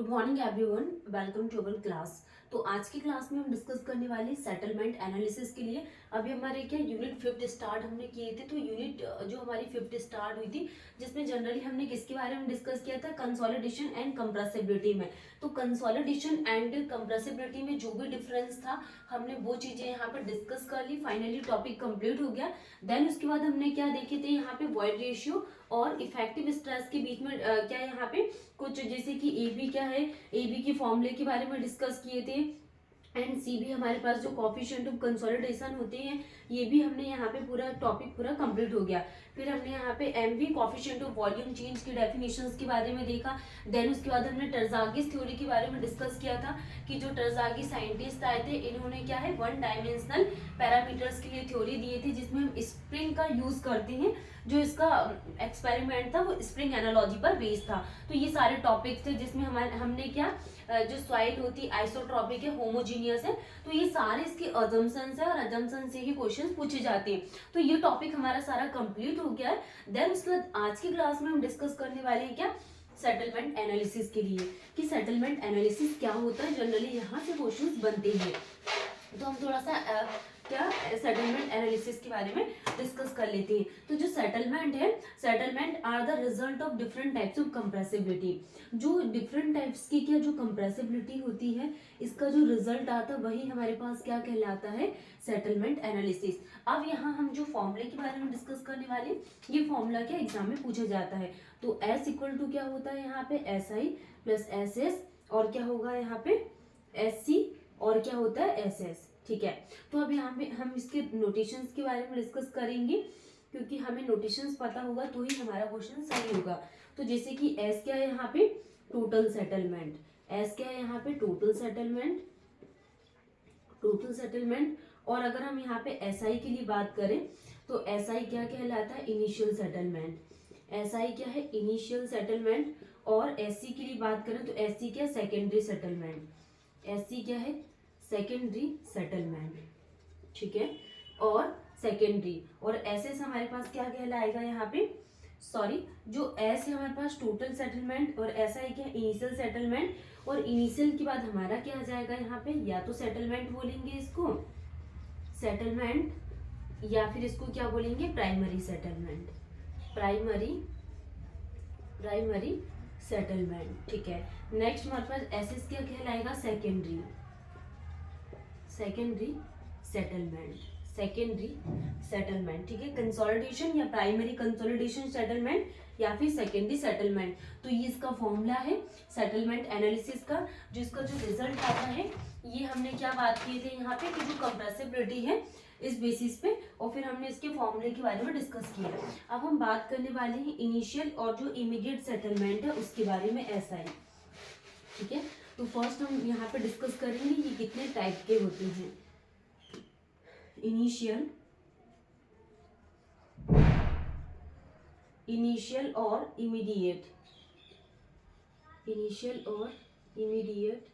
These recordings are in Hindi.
Good morning everyone, welcome to our class. तो आज की क्लास में हम डिस्कस करने वाले सेटलमेंट एनालिसिस के लिए। अभी हमारे क्या यूनिट 5 स्टार्ट हमने किए थे। तो यूनिट जो हमारी 5 स्टार्ट हुई थी, जिसमें जनरली हमने किसके बारे में डिस्कस किया था, कंसोलिडेशन एंड कंप्रेसिबिलिटी में। तो कंसोलिडेशन एंड कंप्रेसिबिलिटी में जो भी डिफरेंस था, हमने वो चीजें यहाँ पे डिस्कस कर ली। फाइनली टॉपिक कंप्लीट हो गया। देन उसके बाद हमने क्या देखे थे, यहाँ पे वॉइड रेशियो और इफेक्टिव स्ट्रेस के बीच में क्या यहाँ पे कुछ, जैसे कि ए बी क्या है, ए बी के फॉर्मूले के बारे में डिस्कस किए थे। एंड सी भी हमारे पास जो कोफिशिएंट ऑफ कंसोलिडेशन होते हैं, ये भी हमने यहाँ पे पूरा टॉपिक पूरा कंप्लीट हो गया। फिर हमने यहाँ पे M B coefficient of volume change की डेफिनेशंस के बारे में देखा। देन उसके बाद हमने टर्जागिस थ्योरी के बारे में डिस्कस किया था कि जो टर्जागी साइंटिस्ट आए थे, इन्होंने क्या है, वन डायमेंशनल पैरामीटर्स के लिए थ्योरी दिए थे, जिसमें हम स्प्रिंग का यूज करते हैं। जो इसका एक्सपेरिमेंट था वो स्प्रिंग एनालॉजी पर बेस्ड था। तो ये सारे टॉपिक्स थे जिसमें हमने क्या, जो सॉइल होती है आइसोट्रॉपिक है, होमोजीनियस है। तो ये सारे इसके अजम्पशंस है और अजम्पशन से ही क्वेश्चन पूछे जाते हैं। तो ये टॉपिक हमारा सारा कंप्लीट हो गया है। देन उसके बाद आज की क्लास में हम डिस्कस करने वाले हैं क्या, सेटलमेंट एनालिसिस के लिए, कि सेटलमेंट एनालिसिस क्या होता है। जनरली यहाँ से क्वेश्चंस बनते हैं। तो हम थोड़ा सा क्या सेटलमेंट एनालिसिस के बारे में डिस्कस कर लेते हैं। तो जो सेटलमेंट है, settlement are the result of different types of compressibility. जो डिफरेंट टाइप्स की क्या जो कंप्रेसिबिलिटी होती है, इसका जो रिजल्ट आता है वही हमारे पास क्या कहलाता है, सेटलमेंट एनालिसिस। अब यहाँ हम जो फॉर्मूले के बारे में डिस्कस करने वाले, ये फॉर्मूला क्या एग्जाम में पूछा जाता है। तो एस इक्वल टू क्या होता है यहाँ पे, S I plus S S, और क्या होगा यहाँ पे एस सी, और क्या होता है एस एस। ठीक है। तो अब यहाँ पे हम इसके नोटेशंस के बारे में डिस्कस करेंगे, क्योंकि हमें नोटेशंस पता होगा तो ही हमारा क्वेश्चन सही होगा। तो जैसे कि एस क्या है यहाँ पे, टोटल सेटलमेंट। एस क्या है यहाँ पे, टोटल सेटलमेंट, टोटल सेटलमेंट। और अगर हम यहाँ पे एस आई के लिए बात करें, तो एस आई क्या कहलाता है, इनिशियल सेटलमेंट। एस आई क्या है, इनिशियल सेटलमेंट। और एस सी के लिए बात करें तो एस सी क्या, सेकेंडरी सेटलमेंट। एस सी क्या है, सेकेंडरी सेटलमेंट। ठीक है। और सेकेंडरी और एस एस हमारे पास क्या कहलाएगा यहाँ पे, सॉरी, जो एस है हमारे पास टोटल सेटलमेंट, और ऐसा है क्या, इनिशियल सेटलमेंट। और इनिशियल के बाद हमारा क्या आ जाएगा यहाँ पे, या तो सेटलमेंट बोलेंगे इसको, सेटलमेंट, या फिर इसको क्या बोलेंगे, primary settlement, primary primary settlement. ठीक है। नेक्स्ट हमारे पास एस एस क्या कहलाएगा, secondary, secondary settlement, secondary settlement. ठीक है। कंसोलिडेशन या प्राइमरी कंसोलिडेशन सेटलमेंट, या फिर सेकेंडरी सेटलमेंट। तो ये इसका फॉर्मूला है सेटलमेंट एनालिसिस का। जो इसका जो रिजल्ट आता है, ये हमने क्या बात किए थे यहाँ पे, कि जो कंप्रेसिबिलिटी है इस बेसिस पे, और फिर हमने इसके फॉर्मूले के बारे में डिस्कस किया। अब हम बात करने वाले हैं इनिशियल और जो इमीडिएट सेटलमेंट है उसके बारे में, ऐसा है। ठीक है। तो फर्स्ट हम यहाँ पे डिस्कस करेंगे ये कितने टाइप के होते हैं। इनिशियल, इनिशियल और इमीडिएट, इनिशियल और इमीडिएट,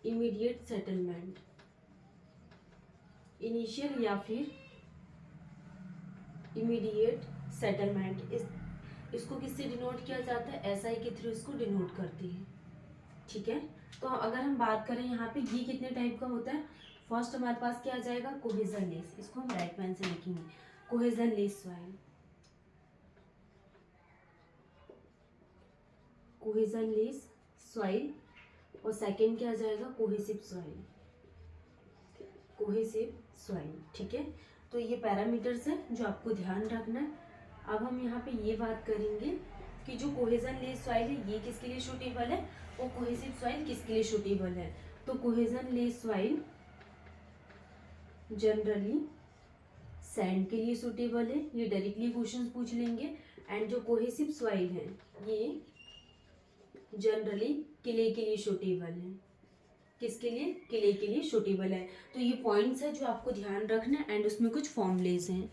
इमीडिएट सेटलमेंट। इनिशियल या फिर इमीडिएट सेटलमेंट, इसको किससे डिनोट किया जाता है, एस आई के थ्रू इसको डिनोट करती है। ठीक है। तो अगर हम बात करें यहाँ पे ये कितने टाइप का होता है, फर्स्ट हमारे पास क्या आ जाएगा, कोहेजन लेस, इसको हम राइट पेन से लिखेंगे, cohesion less soil, cohesion less soil. और सेकंड क्या आ जाएगा, कोहेसिव सॉइल, कोहेसिव सॉइल। ठीक है। तो ये पैरामीटर्स है जो आपको ध्यान रखना है। अब हम यहाँ पे ये बात करेंगे कि जो कोहेजन लेस सॉइल है ये किसके लिए सूटेबल है, और कोहेसिव सॉइल किसके लिए सूटेबल है। तो cohesion less soil generally sand के लिए सूटेबल है, ये डायरेक्टली क्वेश्चन पूछ लेंगे। एंड जो कोहेसिव सॉइल है ये जनरली क्ले के लिए सूटेबल है, किसके लिए, क्ले के लिए सूटेबल है। तो ये पॉइंट्स है जो आपको ध्यान रखना है, एंड उसमें कुछ फॉर्मूलेज हैं।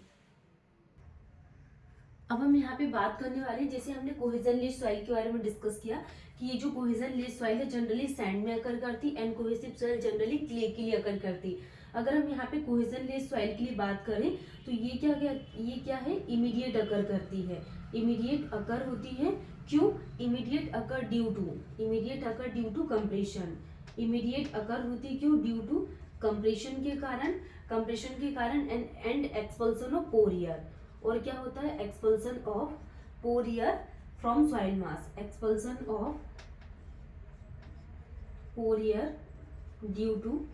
अब हम यहाँ पे बात करने वाले हैं, जैसे हमने कोहेजन लेस सॉइल के बारे में डिस्कस किया कि ये जो कोहेजन लेस सॉइल है जनरली सैंड में अकर करती, and cohesive soil generally clay के लिए अकर करती। अगर हम यहाँ पे कोहेजन लेस सॉइल के लिए बात करें तो ये क्या है, इमीडिएट अकर करती है, इमीडिएट अकर होती है। क्यों? Immediate occur due to compression, immediate occur होती क्यों? ड्यू टू कंप्रेशन के कारण and expulsion of pore air. और क्या होता है? Expulsion of pore air from soil mass, expulsion of pore air due to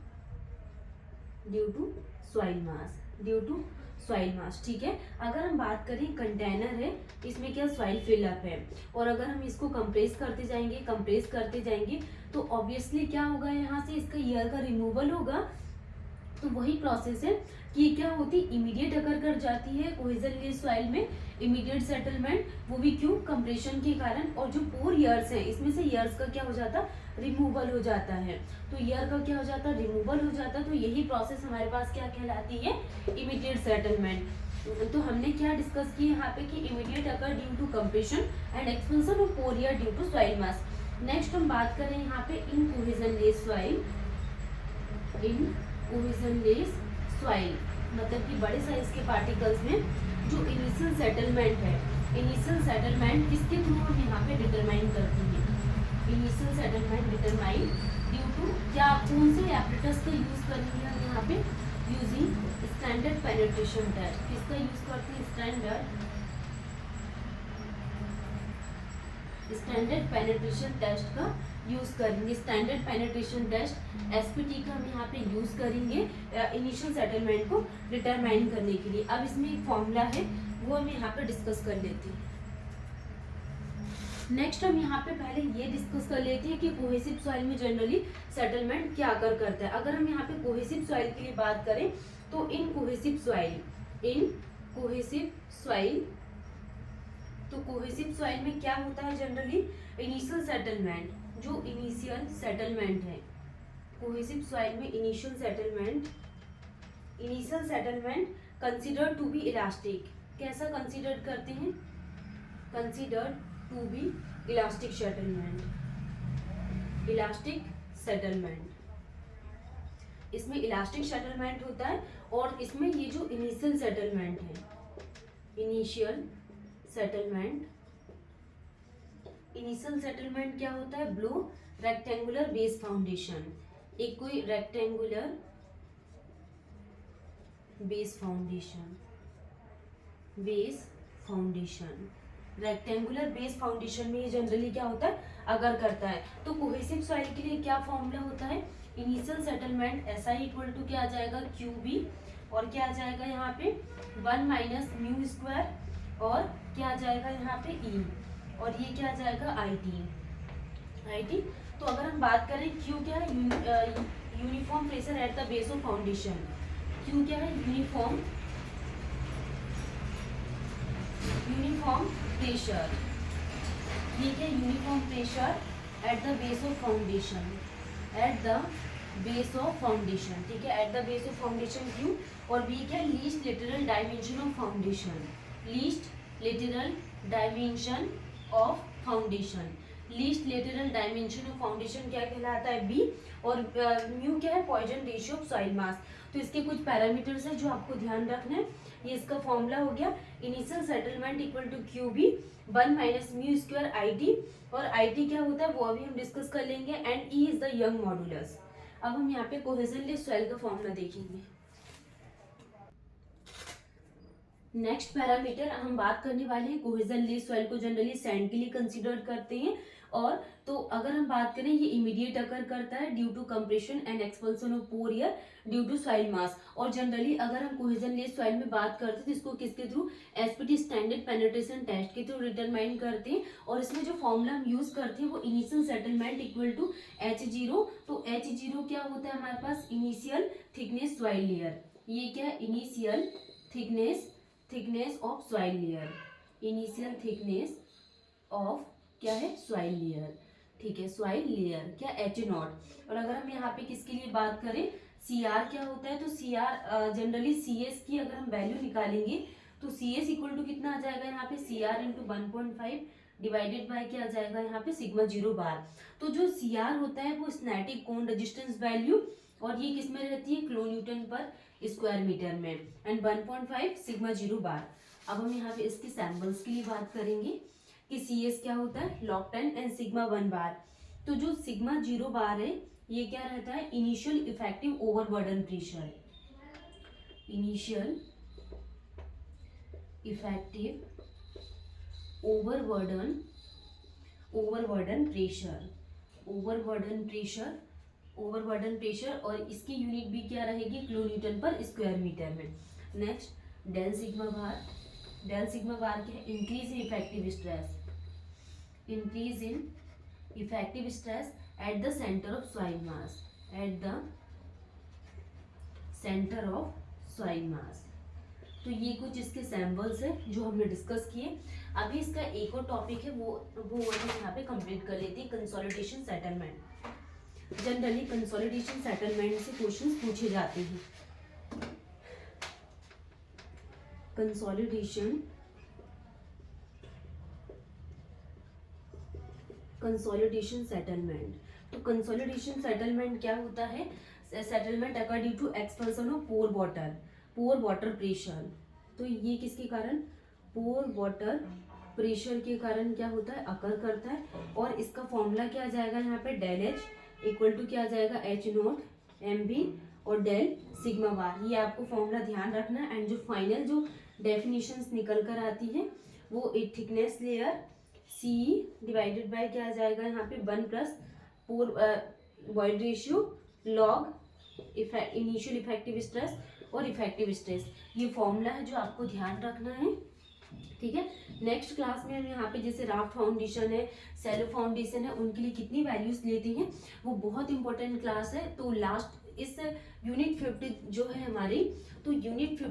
soil mass, ठीक है। अगर हम बात करें कंटेनर है, इसमें क्या सॉइल फिलअप है, और अगर हम इसको कंप्रेस करते जाएंगे तो ऑब्वियसली क्या होगा, यहाँ से इसका एयर का रिमूवल होगा। तो वही प्रोसेस है कि क्या होती, इमीडिएट अकर कर जाती है कोहेजन लेस सॉइल में, इमीडिएट सेटलमेंट, वो भी क्यों? कंप्रेशन के कारण। और जो पोर एयर्स हैं, इसमें से एयर्स का क्या हो जाता, रिमूवल हो जाता है। तो एयर का क्या हो जाता, रिमूवल हो जाता। तो यही प्रोसेस हमारे पास क्या कहलाती है, इमीडिएट सेटलमेंट। तो हमने क्या डिस्कस किया यहाँ पे कि immediate occur due to compression and expansion of pore air due to soil mass. Next हम बात करें यहाँ पे इन कोहेजन लेस सॉइल, मतलब कि बड़े साइज के पार्टिकल्स में जो इनिशियल सेटलमेंट किसके थ्रू हम यहाँ पे डिटरमाइन करते हैं, initial settlement determine due to क्या, कौन से एपरेटस का यूज करेंगे हम यहाँ पे, यूजिंग स्टैंडर्ड पेनिट्रेशन टेस्ट। किसका यूज करते हैं? स्टैंडर्ड पेनिट्रेशन टेस्ट का यूज करेंगे। स्टैंडर्ड पेनिट्रेशन टेस्ट एसपीटी का हम यहाँ पे यूज करेंगे इनिशियल सेटलमेंट को डिटरमाइन करने के लिए। अब इसमें एक फॉर्मूला है, वो हम यहाँ पे डिस्कस कर लेते हैं। नेक्स्ट हम यहाँ पे पहले ये डिस्कस कर लेते हैं कि कोहेसिव सॉइल में जनरली सेटलमेंट क्या करता है। अगर हम यहाँ पे कोहेसिव सॉइल के लिए बात करें तो इन कोहेसिव सॉइल में क्या होता है, जनरली इनिशियल सेटलमेंट, जो इनिशियल सेटलमेंट है कोहेसिव सॉइल में, initial settlement considered to be elastic. कैसा कंसीडर करते हैं? Considered to be elastic settlement. इसमें इलास्टिक सेटलमेंट होता है। और इसमें ये जो इनिशियल सेटलमेंट क्या होता है, ब्लो रेक्टेंगुलर बेस फाउंडेशन, एक कोई रेक्टेंगुलर बेस फाउंडेशन में ये जनरली क्या होता है, अगर करता है। तो कोहेसिव सॉइल के लिए क्या फॉर्मूला होता है, initial settlement SI equal to क्या आ जाएगा, QB, और क्या आ जाएगा यहाँ पे 1 माइनस म्यू स्क्वायर, और क्या आ जाएगा यहाँ पे E, और ये क्या आ जाएगा IT। तो अगर हम बात करें Q क्या है, uniform pressure at the base of foundation. Q क्या है, यूनिफॉर्म प्रेशर, ये क्या, uniform pressure at the base of foundation, ठीक है, at the base of foundation Q। और B क्या, least lateral dimension of foundation, क्या कहलाता है, B। और म्यू क्या है, पॉइजन रेशियो ऑफ सॉइल मास। तो इसके कुछ पैरामीटर्स हैं जो आपको ध्यान रखना है। ये इसका फॉर्मूला हो गया, initial settlement equal to QB 1 minus mu square IT, और IT क्या होता है वो अभी हम डिस्कस कर लेंगे, and E is the young modulus. अब हम यहाँ पे कोहेजन लेस सॉइल का फॉर्मूला देखेंगे। नेक्स्ट पैरामीटर हम बात करने वाले हैं, कोहेजन लेस सॉइल को जनरली सैंड के लिए कंसीडर करते हैं। और तो अगर हम बात करें, ये इमीडिएट अकर करता है due to compression and expulsion of pore air due to soil mass. और जनरली अगर हम कोहेजन लेस सॉइल में बात करते हैं तो इसको किसके थ्रू, एसपीटी स्टैंडर्ड पेनिट्रेशन टेस्ट के थ्रू डिटरमाइन करते हैं। और इसमें जो फॉर्मूला हम यूज करते हैं वो initial settlement equal to H0। तो H0 क्या होता है हमारे पास, इनिशियल थिकनेस सॉइल लेयर। ये क्या है, initial thickness of soil layer, initial thickness of क्या है, सॉइल लेयर, ठीक है, सॉइल लेयर क्या, H0। और अगर हम यहाँ पे किसके लिए बात करें, CR क्या होता है, तो CR जनरली CS की अगर हम वैल्यू निकालेंगे तो CS इक्वल टू कितना आ जाएगा यहाँ पे, CR इंटू 1.5 डिवाइडेड बाय क्या आ जाएगा यहाँ पे सिग्मा 0 बार। तो जो CR होता है वो स्टैटिक कोन रेजिस्टेंस वैल्यू और ये किस में रहती है, किलो न्यूटन पर स्क्वायर मीटर में, एंड 1.5 सिग्मा जीरो बार। अब हम यहाँ पे इसके सैम्पल्स के लिए बात करेंगे कि सी एस क्या होता है, लॉग 10 एंड सिग्मा 1 बार। तो जो सिग्मा जीरो बार है ये क्या रहता है, initial effective overburden pressure, initial effective overburden pressure, और इसकी यूनिट भी क्या रहेगी, किलो न्यूटन पर स्क्वायर मीटर में। नेक्स्ट डेल सिग्मा बार क्या है, increase in effective stress at the centre of soil मास। तो ये कुछ इसके सैम्पल्स है जो हमने डिस्कस किए। अभी इसका एक और टॉपिक है वो हम यहाँ पे कंप्लीट कर लेते हैं, consolidation settlement. Generally consolidation settlement से क्वेश्चंस पूछे जाते हैं। कंसोलिडेशन सेटलमेंट, तो कंसोलिडेशन सेटलमेंट क्या होता है, settlement occur due to expansion of pore water pressure. तो ये किसके कारण, पोर वाटर प्रेशर के कारण क्या होता है, अकर करता है। और इसका फॉर्मूला क्या आ जाएगा यहाँ पे, डेल एच इक्वल टू क्या आ जाएगा, एच नोट एम बी और डेल सिग्मा बार। ये आपको फॉर्मूला ध्यान रखना है। एंड जो फाइनल जो डेफिनेशंस निकल कर आती है वो एक thickness layer C divided by क्या आ जाएगा यहाँ पे 1 plus pore void ratio log initial effective stress और इफेक्टिव स्ट्रेस। ये फॉर्मूला है जो आपको ध्यान रखना है, ठीक है। नेक्स्ट क्लास में हम यहाँ पे जैसे राफ्ट फाउंडेशन है, सेलो फाउंडेशन है, उनके लिए कितनी वैल्यूज लेती हैं वो बहुत इंपॉर्टेंट क्लास है। तो लास्ट इस यूनिट 5 जो है हमारी, तो यूनिट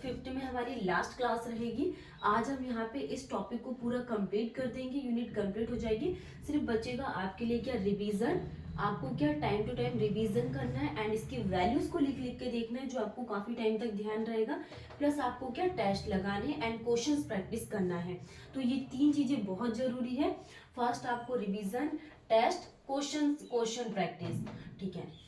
5 में हमारी लास्ट क्लास रहेगी। आज हम यहाँ पे इस टॉपिक को पूरा कंप्लीट कर देंगे, यूनिट कंप्लीट हो जाएगी। सिर्फ बचेगा आपके लिए क्या, रिवीजन। आपको क्या टाइम टू टाइम रिवीजन करना है एंड इसकी वैल्यूज को लिख लिख के देखना है, जो आपको काफी टाइम तक ध्यान रहेगा। प्लस आपको क्या टेस्ट लगाने एंड क्वेश्चंस प्रैक्टिस करना है। तो ये 3 चीजें बहुत जरूरी है। फर्स्ट आपको रिवीजन, टेस्ट, क्वेश्चन प्रैक्टिस, ठीक है।